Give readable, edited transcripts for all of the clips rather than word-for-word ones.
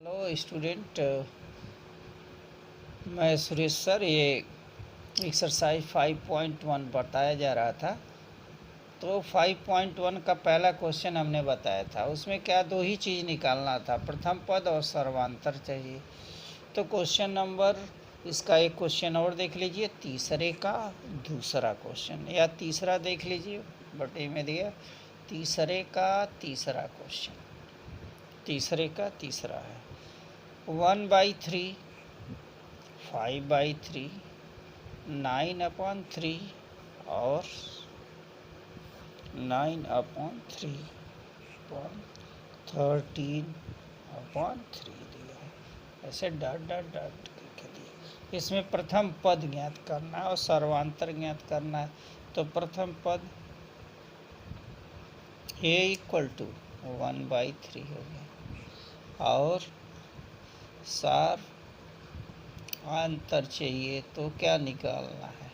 Hello student, मैं Suresh sir. ये exercise 5.1 बताया जा रहा था। तो 5.1 का पहला क्वेश्चन हमने बताया था। उसमें क्या दो ही चीज़ निकालना था, प्रथम पद और सर्वांतर चाहिए। तो क्वेश्चन नंबर इसका एक क्वेश्चन और देख लीजिए, तीसरे का दूसरा क्वेश्चन, या तीसरा देख लीजिए, बटे में दिया तीसरे का तीसरा क्वेश्चन। तीसरे का तीसरा है 1/3, 5/3, 9/3 और 9/3 पर 13/3 दिया है। ऐसे डॉट डॉट डॉट करके दिया। इसमें प्रथम पद ज्ञात करना है और सर्वांतर ज्ञात करना है। तो प्रथम पद a = 1/3 हो गया और सार अंतर चाहिए। तो क्या निकालना है?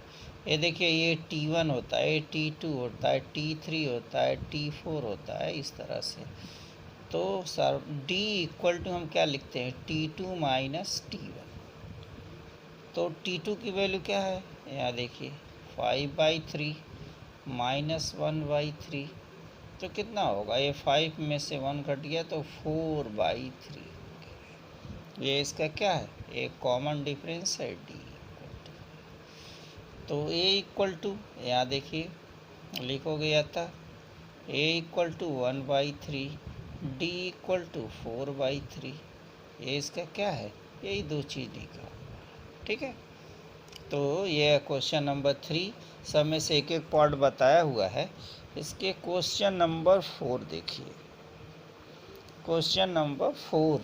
ये देखिए, ये T1 होता है, T2 होता है, T3 होता है, T4 होता है, इस तरह से। तो सर D = हम क्या लिखते हैं, T2 - T1। तो T2 की वैल्यू क्या है, यहाँ देखिए 5/3 -1/3। तो कितना होगा, ये 5 में से 1 घट गया तो 4/3। ये इसका क्या है, एक कॉमन डिफरेंस है D। तो a = यहाँ देखिए लिखोगे या था a = 1/3, D = 4/3। ये इसका क्या है, यही दो चीज़ निकाल। ठीक है, तो ये क्वेश्चन नंबर 3। सब में से एक एक पार्ट बताया हुआ है। इसके क्वेश्चन नंबर 4 देखिए। क्वेश्चन नंबर 4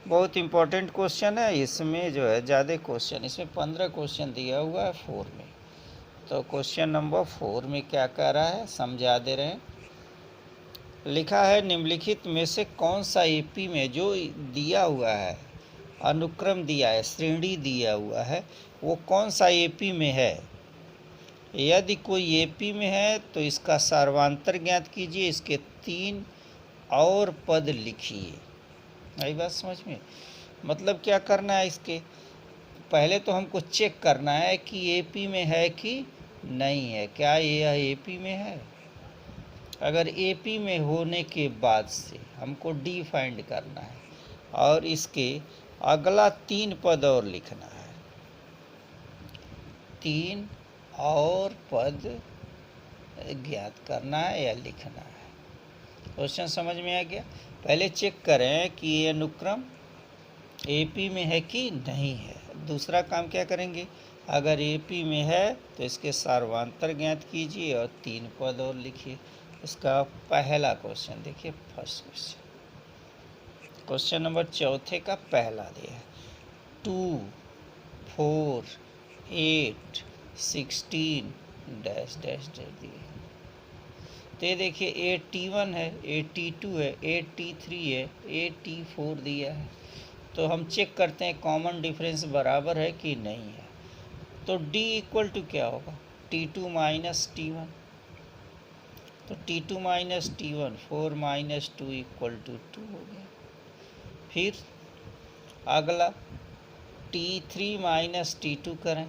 बहुत इम्पोर्टेंट क्वेश्चन है। इसमें जो है ज़्यादा क्वेश्चन, इसमें 15 क्वेश्चन दिया हुआ है 4 में। तो क्वेश्चन नंबर 4 में क्या कह रहा है, समझा दे रहे हैं। लिखा है, निम्नलिखित में से कौन सा एपी में जो दिया हुआ है, अनुक्रम दिया है, श्रेणी दिया हुआ है, वो कौन सा एपी में है। यदि कोई एपी में है तो इसका सर्वांतर ज्ञात कीजिए, इसके 3 और पद लिखिए। आई बात समझ में? मतलब क्या करना है, इसके पहले तो हमको चेक करना है कि एपी में है कि नहीं है। क्या यह एपी में है? अगर एपी में होने के बाद से हमको डी फाइंड करना है और इसके अगला 3 पद और लिखना है। 3 और पद ज्ञात करना है या लिखना है। क्वेश्चन समझ में आ गया? पहले चेक करें कि ये अनुक्रम एपी में है कि नहीं है। दूसरा काम क्या करेंगे, अगर एपी में है तो इसके सर्वांतर ज्ञात कीजिए और 3 पद और लिखिए। इसका पहला क्वेश्चन देखिए, फर्स्ट क्वेश्चन, क्वेश्चन नंबर चौथे का पहला दिया है 2, 4, 8, 16 डैश डैश डैश दिए। तो ये देखिए A T1 है, A T2 है, A T3 है, A T4 दिया है। तो हम चेक करते हैं कॉमन डिफरेंस बराबर है कि नहीं है। तो D = क्या होगा, T2 - T1। तो T2 - T1 4 - 2 = 2 हो गया। फिर अगला T3 - T2 करें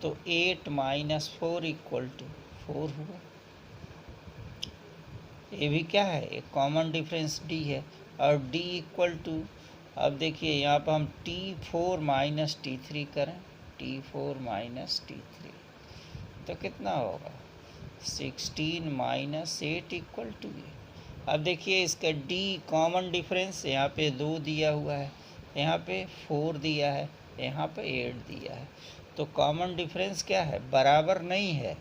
तो 8 - 4 = 4 हुआ। ये भी क्या है, एक कॉमन डिफरेंस D है। और D = अब देखिए यहाँ पर हम T4 - T3 करें, T4 - T3 तो कितना होगा, 16 - 8 = 2। अब देखिए इसका D कॉमन डिफरेंस, यहाँ पे 2 दिया हुआ है, यहाँ पे 4 दिया है, यहाँ पे 8 दिया है। तो कॉमन डिफरेंस क्या है, बराबर नहीं है,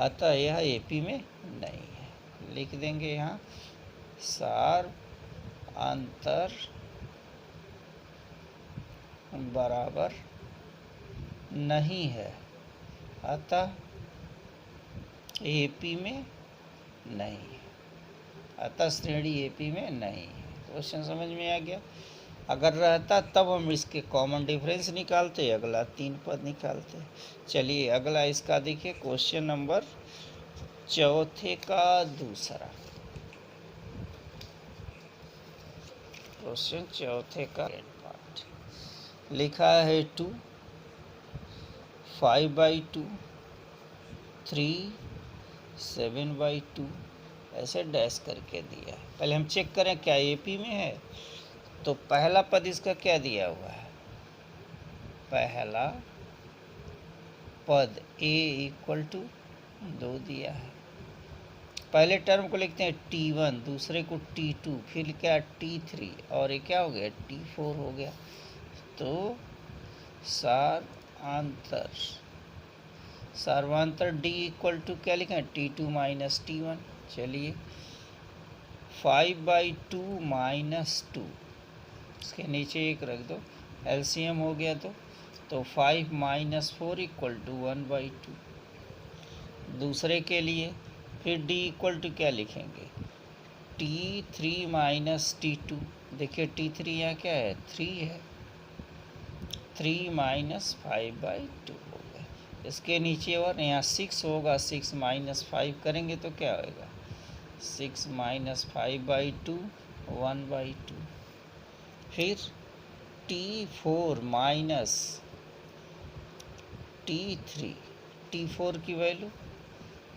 अतः यह एपी में नहीं है। लिख देंगे यहाँ सार अंतर बराबर नहीं है, अतः एपी में नहीं है, अतः श्रेणी एपी में नहीं है। क्वेश्चन समझ में आ गया? अगर रहता तब हम इसके कॉमन डिफरेंस निकालते, अगला 3 पद निकालते। चलिए अगला इसका देखिए, क्वेश्चन नंबर चौथे का दूसरा। क्वेश्चन चौथे का पार्ट लिखा है 2, 5/2, 3, 7/2 ऐसे डैश करके दिया है। पहले हम चेक करें क्या एपी में है। तो पहला पद इसका क्या दिया हुआ है, पहला पद a = 2 दिया है। पहले टर्म को लिखते हैं t1, दूसरे को t2, फिर क्या t3 और ये क्या हो गया t4 हो गया। तो सार्वंतर d = क्या लिखा है t2 - t1। चलिए 5/2 - 2 इसके नीचे एक रख दो, एलसीएम हो गया। तो 5 - 4 = 1/2। दूसरे के लिए फिर d = क्या लिखेंगे t3 - t2। देखिए t3 यहाँ क्या है 3 है, 3 - 5/2 हो गया। इसके नीचे और यहाँ 6 होगा, 6 - 5 करेंगे तो क्या होगा 6 - 5/2 1/2। फिर t4 - t3, t4 की वैल्यू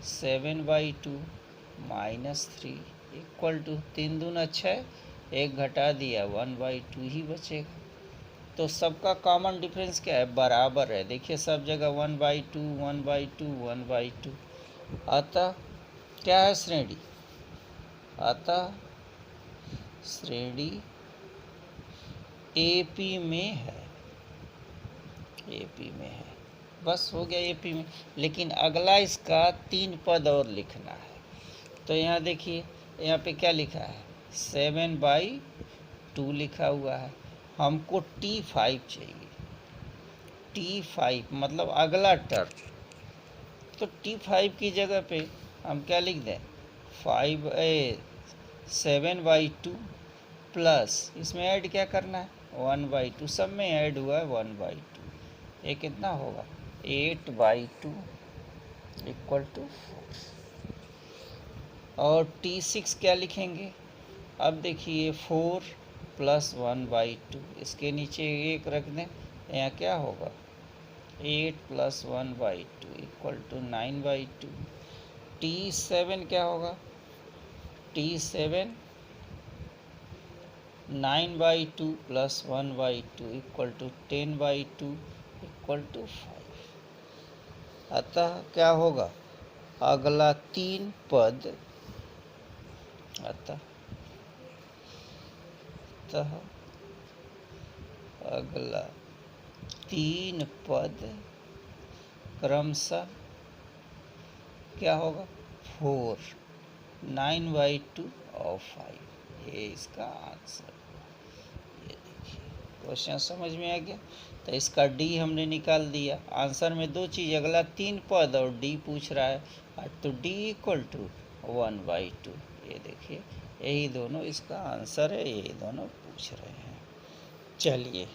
7/2 -3 = 3 दूना 6, एक घटा दिया 1/2 ही बचेगा। तो सबका कॉमन डिफरेंस क्या है, बराबर है। देखिए सब जगह 1/2 1/2 1/2। अतः क्या है श्रेणी, अतः श्रेणी एपी में है, एपी में है। बस हो गया एपी में। लेकिन अगला इसका 3 पद और लिखना है। तो यहाँ देखिए यहाँ पे क्या लिखा है 7/2 लिखा हुआ है। हमको t5 चाहिए, t5 मतलब अगला टर्म। तो t5 की जगह पे हम क्या लिख दें 7/2 प्लस इसमें ऐड क्या करना है 1/2, सब में ऐड हुआ है 1/2। ये कितना होगा 8/2 = 4। और t6 क्या लिखेंगे, अब देखिए 4 + 1/2, इसके नीचे एक रख दें, यहाँ क्या होगा 8 + 1/2 = 9/2। t7 क्या होगा t7 9/2 + 1/2 = 10/2 = 5। अतः क्या होगा अगला 3 पद, अतः अगला 3 पद क्रमशः क्या होगा 4, 9/2 और 5। ये इसका आंसर। ये देखिए क्वेश्चन समझ में आ गया। तो इसका डी हमने निकाल दिया। आंसर में 2 चीज़, अगला 3 पद और डी पूछ रहा है। तो डी = 1/2। ये देखिए यही दोनों इसका आंसर है, यही दोनों पूछ रहे हैं। चलिए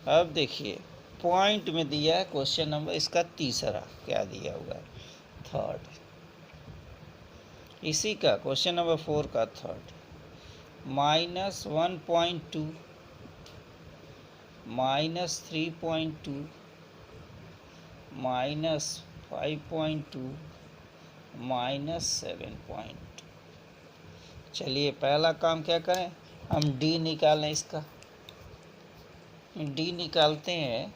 अब देखिए पॉइंट में दिया है क्वेश्चन नंबर इसका तीसरा, क्या दिया हुआ है थर्ड। इसी का क्वेश्चन नंबर 4 का थर्ड -1.2 -3.2 -5.2 -7.2। चलिए पहला काम क्या करें, हम डी निकालें। इसका डी निकालते हैं।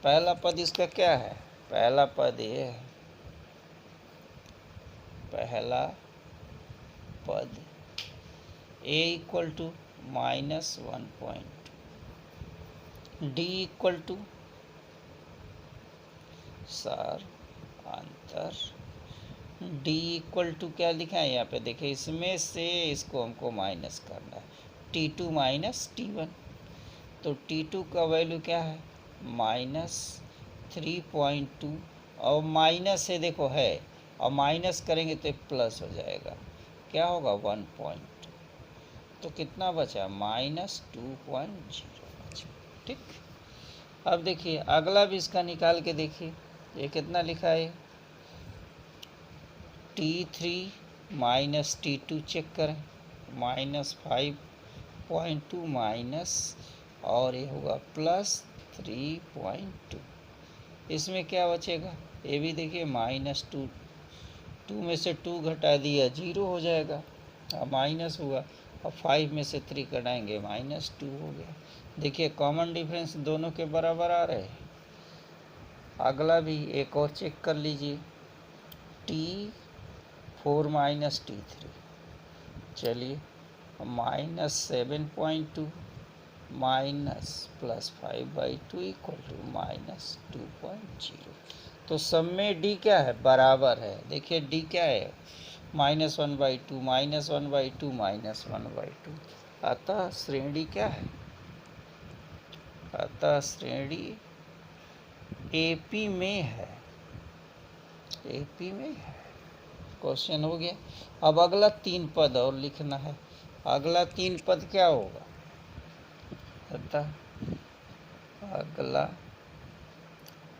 पहला पद इसका क्या है, पहला पद ये है, पहला पद a = -1.2, d = सार अंतर, d = क्या लिखा है यहाँ पे देखिए, इसमें से इसको हमको माइनस करना है t2 - t1। तो t2 का वैल्यू क्या है -3.2 और माइनस से देखो है और माइनस करेंगे तो प्लस हो जाएगा, क्या होगा 1.2। तो कितना बचा -2.0 बचा। ठीक, अब देखिए अगला भी इसका निकाल के देखिए, ये कितना लिखा है t3 - t2 चेक करें -5 7.2 माइनस और ये होगा प्लस 3.2। इसमें क्या बचेगा, ये भी देखिए -2, 2 में से 2 घटा दिया 0 हो जाएगा, माइनस हुआ, और 5 में से 3 घटाएंगे -2 हो गया। देखिए कॉमन डिफरेंस दोनों के बराबर आ रहे हैं। अगला भी एक और चेक कर लीजिए, T4 माइनस T3, चलिए -7.2 माइनस प्लस 5/2 इक्वल टू -2.0। तो सब में डी क्या है, बराबर है। देखिए डी क्या है, -1/2 -1/2 -1/2। अतः श्रेणी क्या है, अतः श्रेणी एपी में है, एपी में है। क्वेश्चन हो गया। अब अगला 3 पद और लिखना है। अगला 3 पद क्या होगा, अतः अगला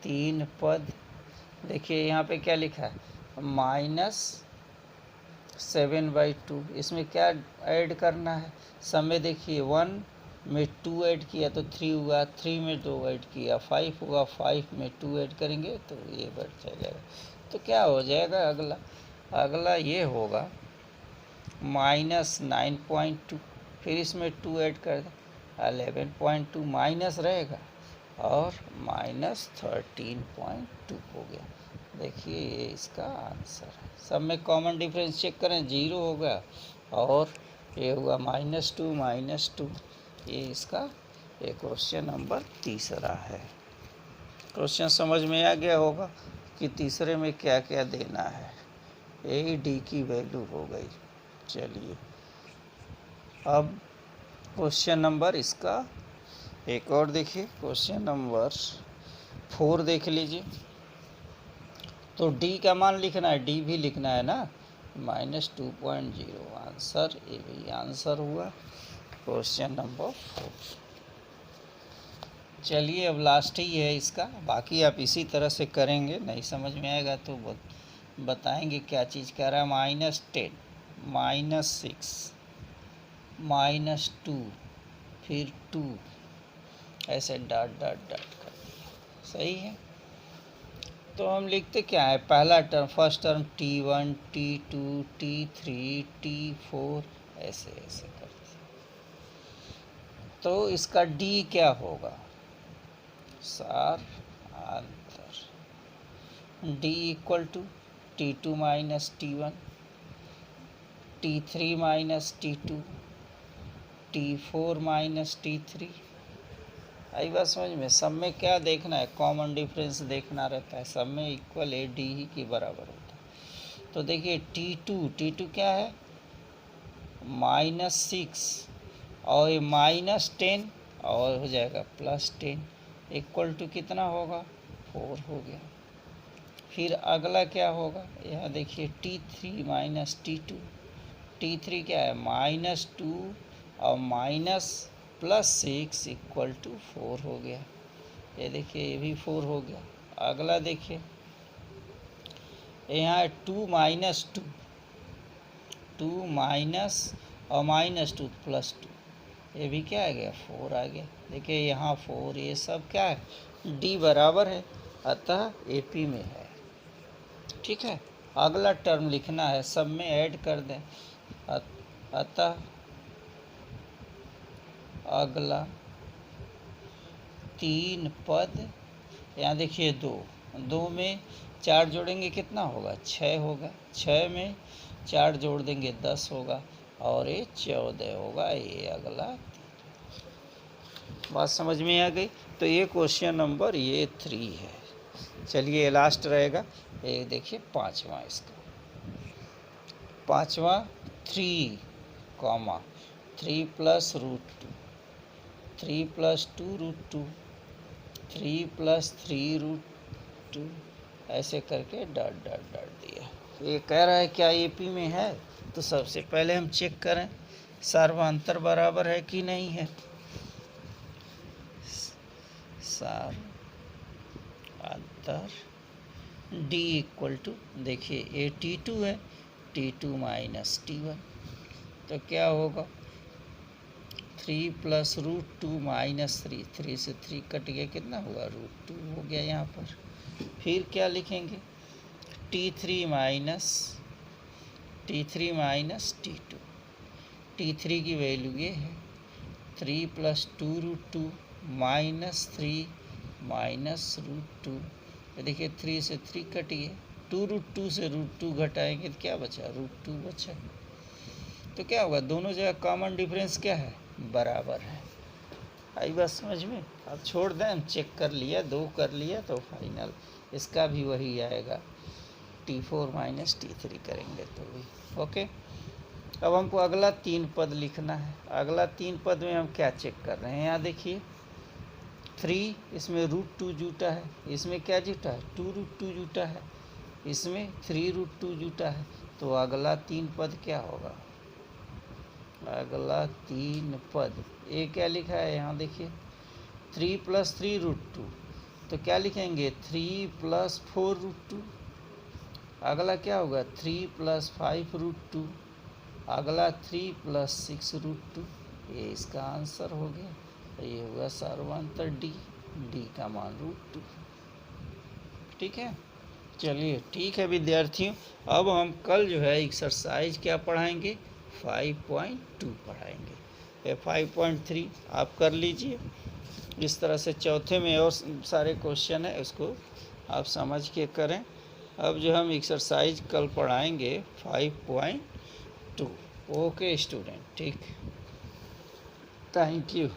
3 पद देखिए यहाँ पे क्या लिखा है, -7/2। इसमें क्या ऐड करना है, समय देखिए 1 में 2 ऐड किया तो 3 हुआ, 3 में 2 ऐड किया 5 हुआ, 5 में 2 ऐड करेंगे तो ये बढ़ जाएगा। तो क्या हो जाएगा, अगला ये होगा -9.2, फिर इसमें 2 ऐड कर दें 11.2 माइनस रहेगा और -13.2 हो गया। देखिए ये इसका आंसर है। सब में कॉमन डिफरेंस चेक करें, 0 होगा और ये हुआ -2 ये इसका ये क्वेश्चन नंबर 3 है। क्वेश्चन समझ में आ गया होगा कि तीसरे में क्या क्या देना है। यही डी की वैल्यू हो गई। चलिए अब क्वेश्चन नंबर इसका एक और देखिए, क्वेश्चन नंबर 4 देख लीजिए। तो डी का मान लिखना है, डी भी लिखना है ना, -2.0 आंसर, ये भी आंसर हुआ क्वेश्चन नंबर 4। चलिए अब लास्ट ही है इसका, बाकी आप इसी तरह से करेंगे, नहीं समझ में आएगा तो बताएंगे क्या चीज़ कह रहा है। -10 -6 -2 फिर 2 ऐसे डॉट डॉट डॉट कर दिया, सही है। तो हम लिखते क्या है, पहला term first term T1 T2 T3 T4 ऐसे ऐसे करते। तो इसका D क्या होगा, सार अंतर, D equal to T2 minus T1 T3 minus T2 T4 minus T3। आई बात समझ में। सब में क्या देखना है, कॉमन डिफरेंस देखना रहता है, सब में इक्वल ए डी ही के बराबर होता है। तो देखिए T2 क्या है, -6 और ये -10 और हो जाएगा +10 इक्वल टू कितना होगा, 4 हो गया। फिर अगला क्या होगा, यहाँ देखिए T3 माइनस T2 क्या है, -2 और +6 इक्वल टू 4 हो गया। ये देखिए ये भी 4 हो गया। अगला देखिए यहाँ 2 माइनस और -2 +2, ये भी क्या आ गया, 4 आ गया। देखिए यहाँ 4, ये सब क्या है, डी बराबर है, अतः एपी में है। ठीक है, अगला टर्म लिखना है, सब में ऐड कर दें, अतः अगला 3 पद, यहाँ देखिए 2 में 4 जोड़ेंगे कितना होगा, 6 होगा, 6 में 4 जोड़ देंगे 10 होगा और ये 14 होगा। ये अगला बात समझ में आ गई। तो ये क्वेश्चन नंबर ये 3 है। चलिए लास्ट रहेगा, ये देखिए 5वां, इसका 5वां 3 + √2 3 + 2 √2 3 + 3 √2 ऐसे करके डॉट डॉट डॉट दिया। ये कह रहा है क्या एपी में है, तो सबसे पहले हम चेक करें सार्वंतर बराबर है कि नहीं है। सार्वंतर डी इक्वल टू, देखिए ये T2 है, T2 माइनस T1, तो क्या होगा 3+√2 -3, 3 से 3 कट गया, कितना हुआ √2 हो गया यहाँ पर। फिर क्या लिखेंगे, T3 माइनस T2। T3 की वैल्यू ये है 3 + 2√2 -3 -√2। देखिए 3 से 3 कट गया, 2√2 से √2 घटाएंगे तो क्या बचा, √2 बचा। तो क्या होगा, दोनों जगह कॉमन डिफरेंस क्या है, बराबर है। आई बात समझ में। अब छोड़ दें, हम चेक कर लिया, 2 कर लिया तो फाइनल इसका भी वही आएगा, T4 माइनस T3 करेंगे तो भी ओके। अब हमको अगला 3 पद लिखना है। अगला 3 पद में हम क्या चेक कर रहे हैं, यहाँ देखिए 3, इसमें √2 जुटा है, इसमें क्या जुटा है, 2√2 जुटा है, इसमें 3√2 जुटा है। तो अगला 3 पद क्या होगा, अगला 3 पद ये क्या लिखा है, यहाँ देखिए 3 + 3√2, तो क्या लिखेंगे 3 + 4√2। अगला क्या होगा 3 + 5√2, अगला 3 + 6√2। ये इसका आंसर हो गया। तो ये हुआ सर्वांतर डी का मान √2। ठीक है, चलिए ठीक है विद्यार्थियों, अब हम कल जो है एक्सरसाइज क्या पढ़ाएंगे, 5.2 पढ़ाएंगे। ये 5.3 आप कर लीजिए। इस तरह से चौथे में और सारे क्वेश्चन है, उसको आप समझ के करें। अब जो हम एक्सरसाइज कल पढ़ाएंगे 5.2। ओके स्टूडेंट, ठीक, थैंक यू।